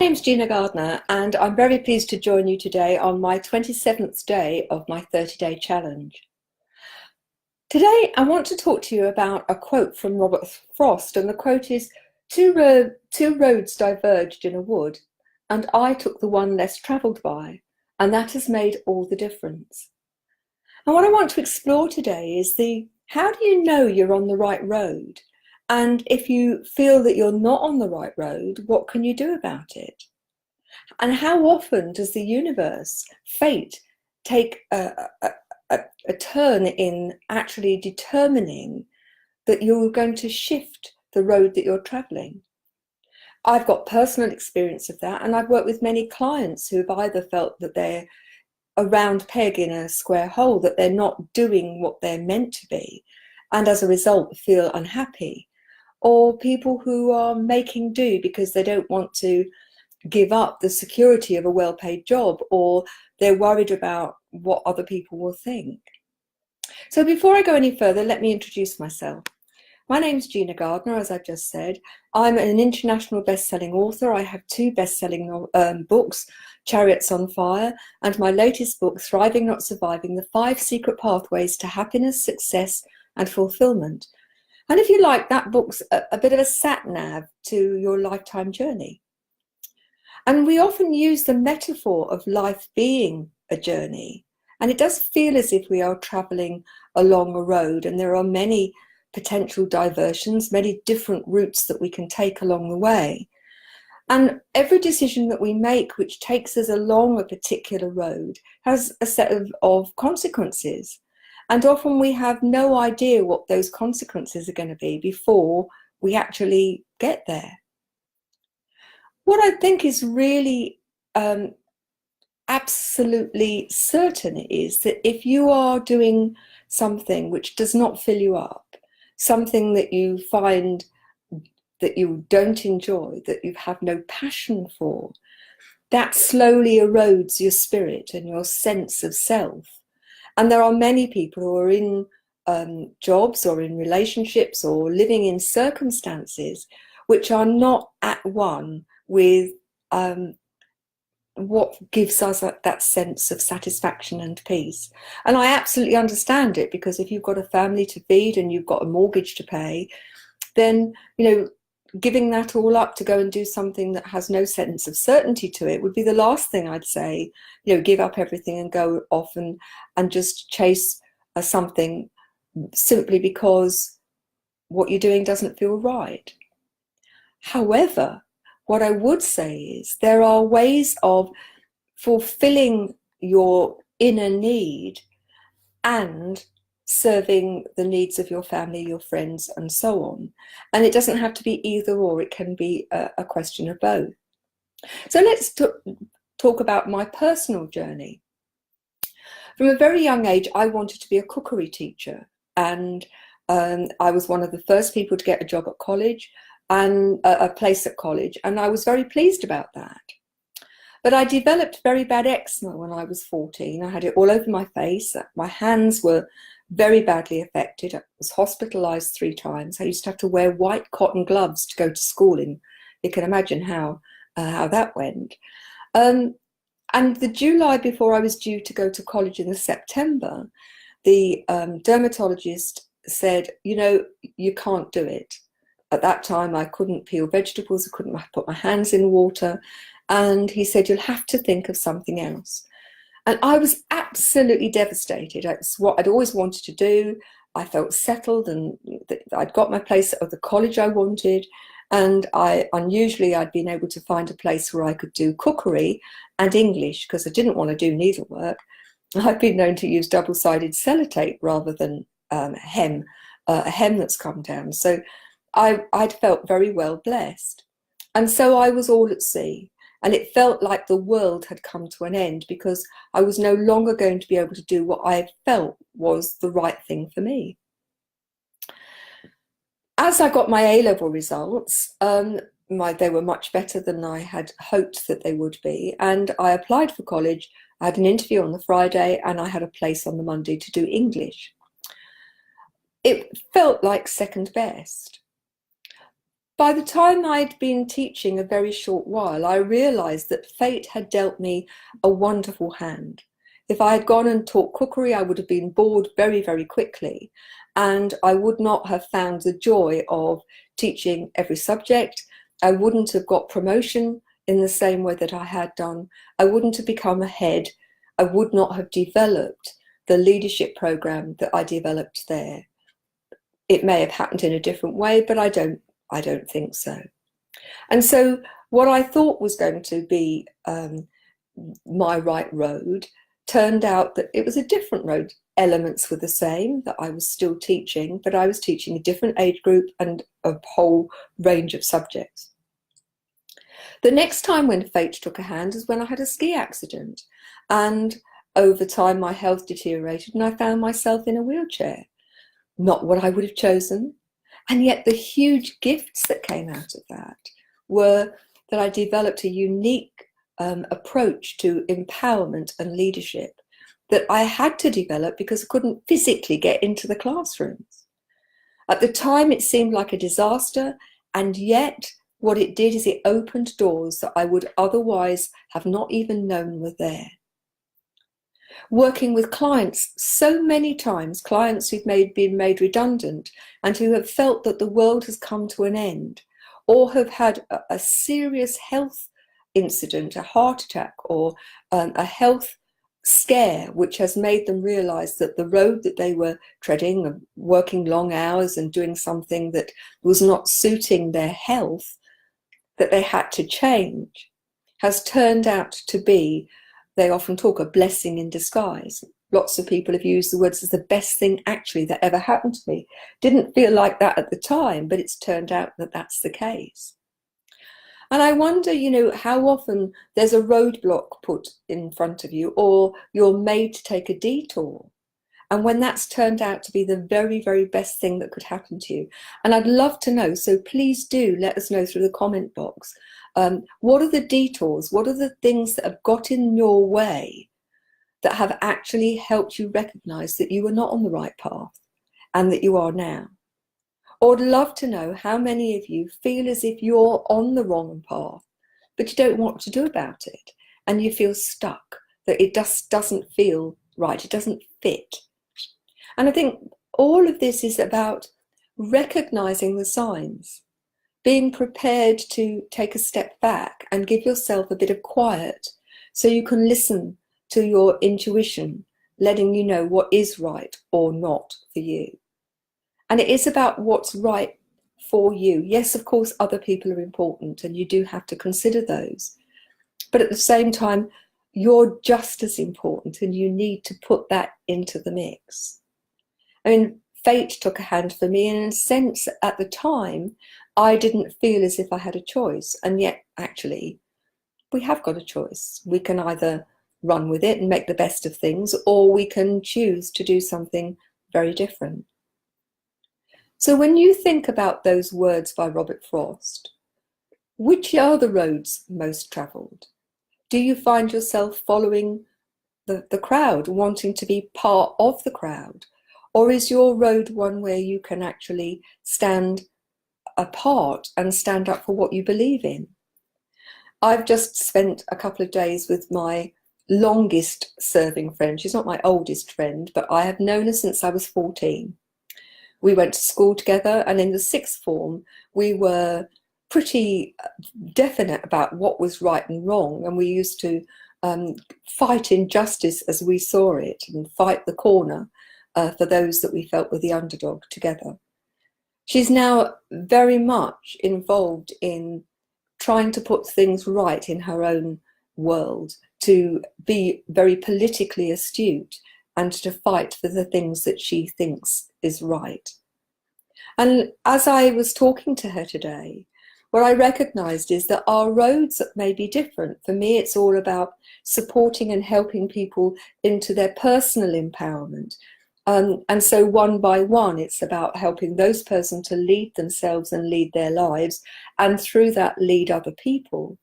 name's Gina Gardiner, and I'm very pleased to join you today on my 27th day of my 30-day challenge. Today, I want to talk to you about a quote from Robert Frost, and the quote is, two roads diverged in a wood, and I took the one less travelled by, and that has made all the difference. And what I want to explore today is how do you know you're on the right road? And if you feel that you're not on the right road, what can you do about it? And how often does the universe, fate, take a turn in actually determining that you're going to shift the road that you're traveling? I've got personal experience of that, and I've worked with many clients who've either felt that they're a round peg in a square hole, that they're not doing what they're meant to be, and as a result feel unhappy, or people who are making do because they don't want to give up the security of a well-paid job, or they're worried about what other people will think. So before I go any further, let me introduce myself. My name's Gina Gardiner, as I've just said. I'm an international best-selling author. I have two best-selling books, Chariots on Fire, and my latest book, Thriving Not Surviving, The 5 Secret Pathways to Happiness, Success and Fulfillment. And if you like, that book's a bit of a sat-nav to your lifetime journey. And we often use the metaphor of life being a journey. And it does feel as if we are traveling along a road, and there are many potential diversions, many different routes that we can take along the way. And every decision that we make which takes us along a particular road has a set of consequences. And often we have no idea what those consequences are going to be before we actually get there. What I think is really absolutely certain is that if you are doing something which does not fill you up, something that you find that you don't enjoy, that you have no passion for, that slowly erodes your spirit and your sense of self. And there are many people who are in jobs or in relationships or living in circumstances which are not at one with what gives us that sense of satisfaction and peace. And I absolutely understand it, because if you've got a family to feed and you've got a mortgage to pay, then, giving that all up to go and do something that has no sense of certainty to it would be the last thing I'd say. Give up everything and go off and just chase something simply because what you're doing doesn't feel right. However, what I would say is there are ways of fulfilling your inner need and serving the needs of your family, your friends, and so on. And it doesn't have to be either or, it can be a question of both. So let's talk about my personal journey. From a very young age, I wanted to be a cookery teacher, and I was one of the first people to get a job at college, and a place at college, and I was very pleased about that. But I developed very bad eczema when I was 14. I had it all over my face. My hands were very badly affected. I was hospitalized 3 times. I used to have to wear white cotton gloves to go to school, and you can imagine how that went. And the July before I was due to go to college in the September, the dermatologist said, you can't do it. At that time, I couldn't peel vegetables, I couldn't put my hands in water. And he said, you'll have to think of something else. And I was absolutely devastated. It's what I'd always wanted to do. I felt settled, and I'd got my place at the college I wanted. And unusually, I'd been able to find a place where I could do cookery and English, because I didn't want to do needlework. I've been known to use double-sided sellotape rather than a hem that's come down. So I'd felt very well blessed. And so I was all at sea, and it felt like the world had come to an end, because I was no longer going to be able to do what I felt was the right thing for me. As I got my A-level results, they were much better than I had hoped that they would be, and I applied for college. I had an interview on the Friday, and I had a place on the Monday to do English. It felt like second best. By the time I'd been teaching a very short while, I realised that fate had dealt me a wonderful hand. If I had gone and taught cookery, I would have been bored very, very quickly, and I would not have found the joy of teaching every subject. I wouldn't have got promotion in the same way that I had done. I wouldn't have become a head. I would not have developed the leadership program that I developed there. It may have happened in a different way, but I don't think so. And so what I thought was going to be my right road turned out that it was a different road. Elements were the same, that I was still teaching, but I was teaching a different age group and a whole range of subjects. The next time when fate took a hand is when I had a ski accident, and over time my health deteriorated and I found myself in a wheelchair. Not what I would have chosen, and yet the huge gifts that came out of that were that I developed a unique approach to empowerment and leadership that I had to develop because I couldn't physically get into the classrooms. At the time it seemed like a disaster, and yet what it did is it opened doors that I would otherwise have not even known were there. Working with clients so many times, clients who've been made redundant and who have felt that the world has come to an end, or have had a serious health incident, a heart attack, or a health scare, which has made them realize that the road that they were treading, working long hours and doing something that was not suiting their health, that they had to change, has turned out to be, they often talk, a blessing in disguise. Lots of people have used the words as the best thing actually that ever happened to me. Didn't feel like that at the time, but it's turned out that that's the case. And I wonder, how often there's a roadblock put in front of you, or you're made to take a detour. And when that's turned out to be the very, very best thing that could happen to you. And I'd love to know, so please do let us know through the comment box. What are the detours? What are the things that have got in your way that have actually helped you recognize that you were not on the right path and that you are now? Or I'd love to know how many of you feel as if you're on the wrong path, but you don't know what to do about it, and you feel stuck, that it just doesn't feel right, it doesn't fit. And I think all of this is about recognizing the signs, being prepared to take a step back and give yourself a bit of quiet so you can listen to your intuition, letting you know what is right or not for you. And it is about what's right for you. Yes, of course, other people are important and you do have to consider those. But at the same time, you're just as important and you need to put that into the mix. I mean, fate took a hand for me, and in a sense, at the time, I didn't feel as if I had a choice. And yet, actually, we have got a choice. We can either run with it and make the best of things, or we can choose to do something very different. So when you think about those words by Robert Frost, which are the roads most travelled? Do you find yourself following the crowd, wanting to be part of the crowd? Or is your road one where you can actually stand apart and stand up for what you believe in? I've just spent a couple of days with my longest serving friend. She's not my oldest friend, but I have known her since I was 14. We went to school together, and in the sixth form, we were pretty definite about what was right and wrong, and we used to fight injustice as we saw it and fight the corner for those that we felt were the underdog together. She's now very much involved in trying to put things right in her own world, to be very politically astute and to fight for the things that she thinks is right. And as I was talking to her today, what I recognized is that our roads may be different. For me, it's all about supporting and helping people into their personal empowerment. And so one by one, it's about helping those persons to lead themselves and lead their lives, and through that lead other people.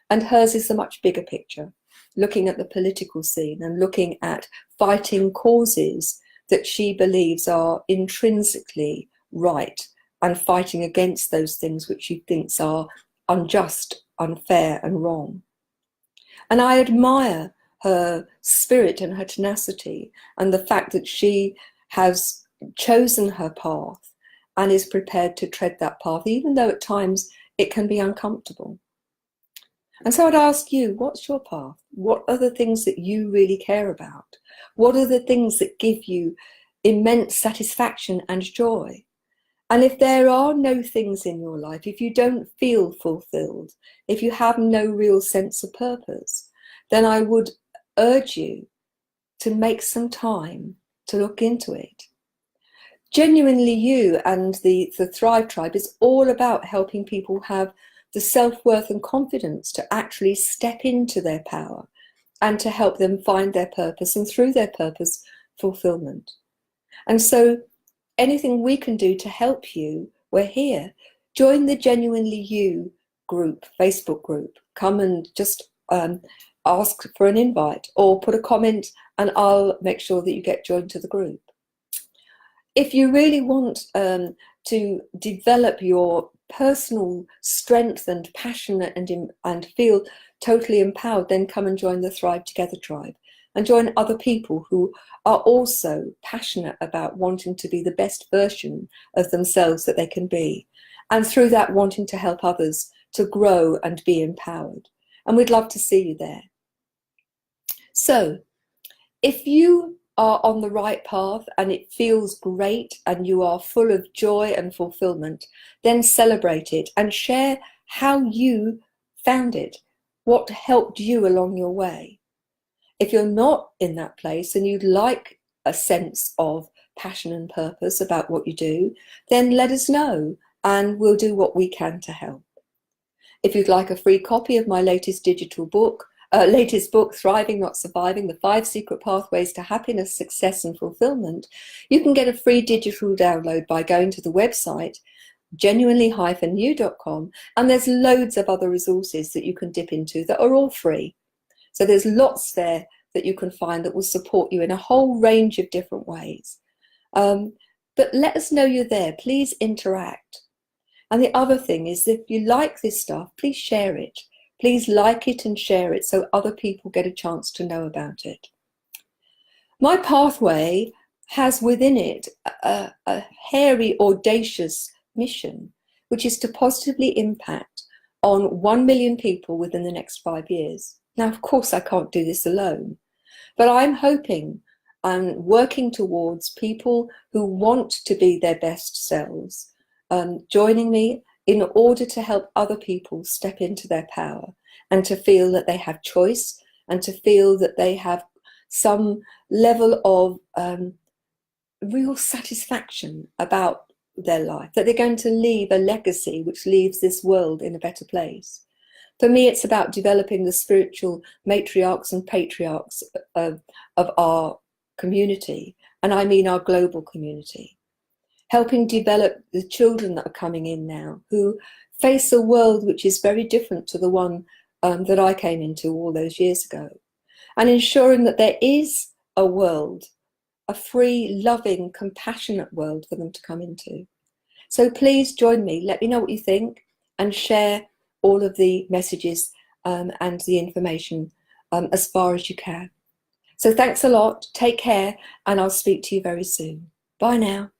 And hers is a much bigger picture, looking at the political scene and looking at fighting causes that she believes are intrinsically right and fighting against those things which she thinks are unjust, unfair, and wrong. And I admire her spirit and her tenacity, and the fact that she has chosen her path and is prepared to tread that path, even though at times it can be uncomfortable. And so I'd ask you, what's your path? What are the things that you really care about? What are the things that give you immense satisfaction and joy? And if there are no things in your life, if you don't feel fulfilled, if you have no real sense of purpose, then I would urge you to make some time to look into it. Genuinely You and the Thrive Tribe is all about helping people have the self-worth and confidence to actually step into their power and to help them find their purpose, and through their purpose, fulfillment. And so anything we can do to help you, we're here. Join the Genuinely You group, Facebook group. Come and just ask for an invite or put a comment, and I'll make sure that you get joined to the group. If you really want to develop your personal strength and passion and feel totally empowered, then come and join the Thrive Together tribe and join other people who are also passionate about wanting to be the best version of themselves that they can be, and through that wanting to help others to grow and be empowered. And we'd love to see you there. So if you are on the right path and it feels great and you are full of joy and fulfillment, then celebrate it and share how you found it, what helped you along your way. If you're not in that place and you'd like a sense of passion and purpose about what you do, then let us know and we'll do what we can to help. If you'd like a free copy of my latest book, Thriving Not Surviving, the 5 Secret Pathways to Happiness, Success and Fulfillment, you can get a free digital download by going to the website genuinely-you.com, and there's loads of other resources that you can dip into that are all free. So there's lots there that you can find that will support you in a whole range of different ways. But let us know you're there. Please interact. And the other thing is, if you like this stuff, please share it. Please like it and share it so other people get a chance to know about it. My pathway has within it a hairy, audacious mission, which is to positively impact on 1 million people within the next 5 years. Now, of course, I can't do this alone, but I'm hoping and working towards people who want to be their best selves, joining me in order to help other people step into their power and to feel that they have choice and to feel that they have some level of real satisfaction about their life, that they're going to leave a legacy which leaves this world in a better place. For me, it's about developing the spiritual matriarchs and patriarchs of our community, and I mean our global community. Helping develop the children that are coming in now, who face a world which is very different to the one that I came into all those years ago. And ensuring that there is a world, a free, loving, compassionate world for them to come into. So please join me, let me know what you think, and share all of the messages and the information as far as you can. So thanks a lot, take care, and I'll speak to you very soon. Bye now.